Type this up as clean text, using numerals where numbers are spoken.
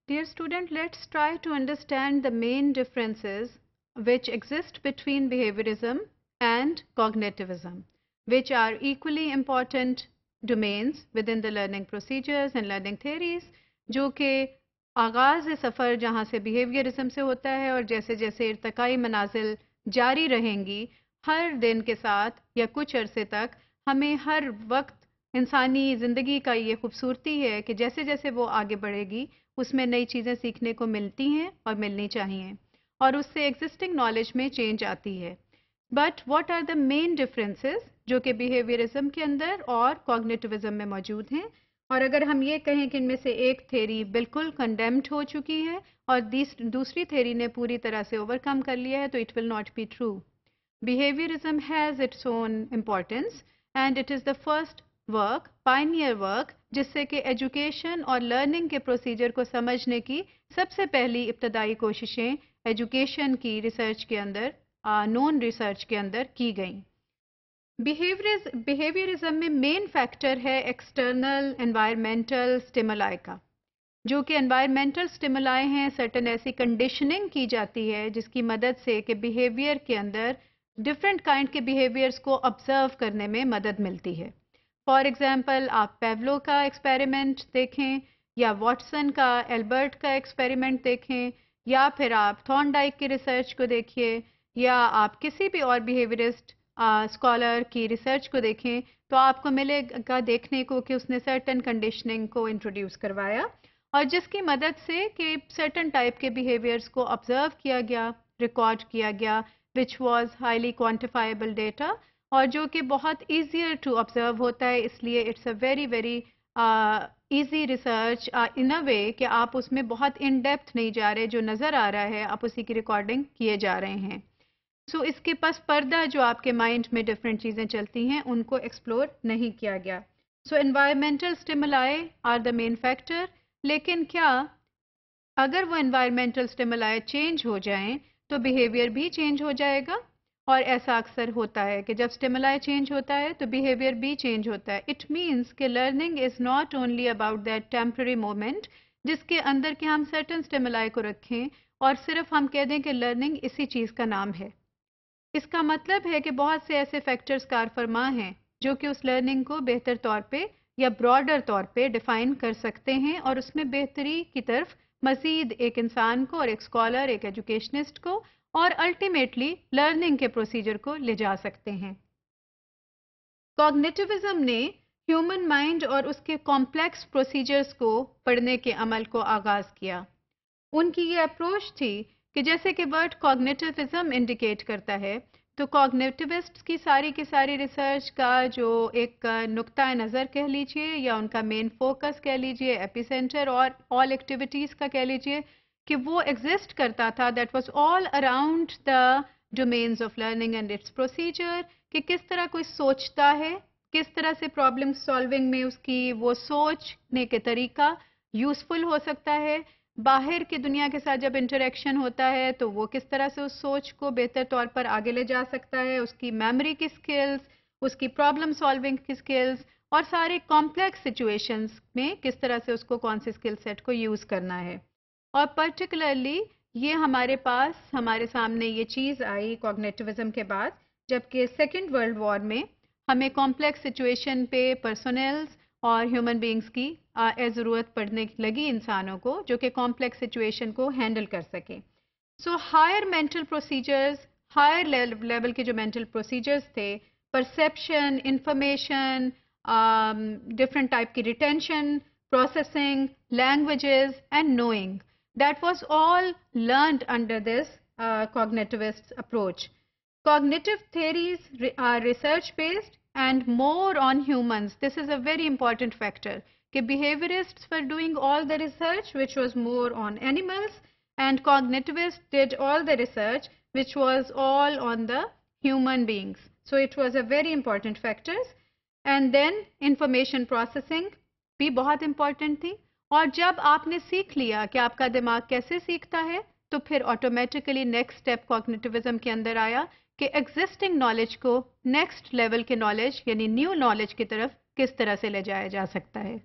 Dear student, let's try to understand the main differences which exist between behaviorism and cognitivism, which are equally important domains within the learning procedures and learning theories, जो कि आगाज़ सफ़र जहाँ से behaviorism से होता है और जैसे जैसे इर्तकाई मनाजिल जारी रहेंगी हर दिन के साथ या कुछ अरसे तक हमें हर वक्त इंसानी ज़िंदगी का ये खूबसूरती है कि जैसे जैसे वो आगे बढ़ेगी उसमें नई चीज़ें सीखने को मिलती हैं और मिलनी चाहिए और उससे एग्जिस्टिंग नॉलेज में चेंज आती है. But what are the main differences जो कि बिहेवियरिज्म के अंदर और कॉग्निटिविज्म में मौजूद हैं. और अगर हम ये कहें कि इनमें से एक थेरी बिल्कुल कंडेम्ड हो चुकी है और दूसरी थेरी ने पूरी तरह से ओवरकम कर लिया है तो it will not be true. Behaviorism has its own importance and it is the first work Pioneer work जिससे कि एजुकेशन और लर्निंग के प्रोसीजर को समझने की सबसे पहली इब्तदाई कोशिशें एजुकेशन की रिसर्च के अंदर नॉन रिसर्च के अंदर की गई. बिहेवियरिज्म में मेन फैक्टर है एक्सटर्नल एनवायरमेंटल स्टिमुलाई का, जो कि एनवायरमेंटल स्टिमुलाई हैं. सर्टन ऐसी कंडीशनिंग की जाती है जिसकी मदद से कि बिहेवियर के अंदर डिफरेंट काइंड के बिहेवियर्स को ऑब्जर्व करने में मदद मिलती है. फॉर एग्जाम्पल आप पेवलो का एक्सपेरिमेंट देखें या वॉटसन का एल्बर्ट का एक्सपेरिमेंट देखें या फिर आप थॉर्नडाइक की रिसर्च को देखिए या आप किसी भी और बिहेवियरिस्ट स्कॉलर की रिसर्च को देखें तो आपको मिलेगा देखने को कि उसने सर्टन कंडीशनिंग को इंट्रोड्यूस करवाया और जिसकी मदद से कि सर्टन टाइप के बिहेवियर्स को ऑब्जर्व किया गया, रिकॉर्ड किया गया, which was highly quantifiable data और जो कि बहुत ईजियर टू ऑब्जर्व होता है. इसलिए it's a very very easy research in a way कि आप उसमें बहुत इन डेप्थ नहीं जा रहे, जो नज़र आ रहा है आप उसी की रिकॉर्डिंग किए जा रहे हैं. सो इसके पास पर्दा जो आपके माइंड में डिफरेंट चीज़ें चलती हैं उनको एक्सप्लोर नहीं किया गया. So environmental stimuli are the main factor. लेकिन क्या अगर वो एनवायरमेंटल स्टिमुलाई चेंज हो जाएं तो बिहेवियर भी चेंज हो जाएगा? और ऐसा अक्सर होता है कि जब स्टिमुलाई चेंज होता है तो बिहेवियर भी चेंज होता है. इट मीन्स कि learning is not only about that temporary moment जिसके अंदर के हम सर्टन स्टिमुलाई को रखें और सिर्फ हम कह दें कि लर्निंग इसी चीज़ का नाम है. इसका मतलब है कि बहुत से ऐसे फैक्टर्स कार फरमा हैं जो कि उस लर्निंग को बेहतर तौर पे या ब्रॉडर तौर पे डिफ़ाइन कर सकते हैं और उसमें बेहतरी की तरफ मज़ीद एक इंसान को और एक स्कॉलर एक एजुकेशनिस्ट को और अल्टीमेटली लर्निंग के प्रोसीजर को ले जा सकते हैं. कॉग्निटिविज्म ने ह्यूमन माइंड और उसके कॉम्प्लेक्स प्रोसीजर्स को पढ़ने के अमल को आगाज़ किया. उनकी ये अप्रोच थी कि जैसे कि वर्ड कॉग्निटिविज्म इंडिकेट करता है तो कॉग्निटिविस्ट्स की सारी रिसर्च का जो एक नुक्ता नज़र कह लीजिए या उनका मेन फोकस कह लीजिए, एपिसेंटर और ऑल एक्टिविटीज़ का कह लीजिए कि वो एग्जिस्ट करता था, that was all around the domains of learning and it's procedure. कि किस तरह कोई सोचता है, किस तरह से प्रॉब्लम सॉल्विंग में उसकी वो सोचने के तरीका यूज़फुल हो सकता है, बाहर की दुनिया के साथ जब इंटरेक्शन होता है तो वो किस तरह से उस सोच को बेहतर तौर पर आगे ले जा सकता है, उसकी मेमोरी की स्किल्स, उसकी प्रॉब्लम सॉल्विंग की स्किल्स और सारे कॉम्प्लेक्स सिचुएशंस में किस तरह से उसको कौन से स्किल सेट को यूज़ करना है. और पर्टिकुलरली ये हमारे सामने ये चीज़ आई कॉग्निटिविज्म के बाद जबकि सेकेंड वर्ल्ड वॉर में हमें कॉम्प्लेक्स सिचुएशन पे पर्सनल्स और ह्यूमन बींग्स की ज़रूरत पड़ने लगी इंसानों को जो कि कॉम्प्लेक्स सिचुएशन को हैंडल कर सकें. So higher mental procedures, higher level के जो मेंटल प्रोसीजर्स थे, परसेप्शन, इंफॉर्मेशन, डिफरेंट टाइप की retention, processing, languages and knowing. That was all learned under this cognitivist approach. Cognitive theories are research based and more on humans. This is a very important factor. कि behaviorists were doing all the research which was more on animals and cognitivists did all the research which was all on the human beings. So it was a very important factors. And then information processing भी बहुत important थी. और जब आपने सीख लिया कि आपका दिमाग कैसे सीखता है तो फिर ऑटोमेटिकली नेक्स्ट स्टेप कॉग्निटिविज्म के अंदर आया कि एग्जिस्टिंग नॉलेज को नेक्स्ट लेवल के नॉलेज यानी न्यू नॉलेज की तरफ किस तरह से ले जाया जा सकता है.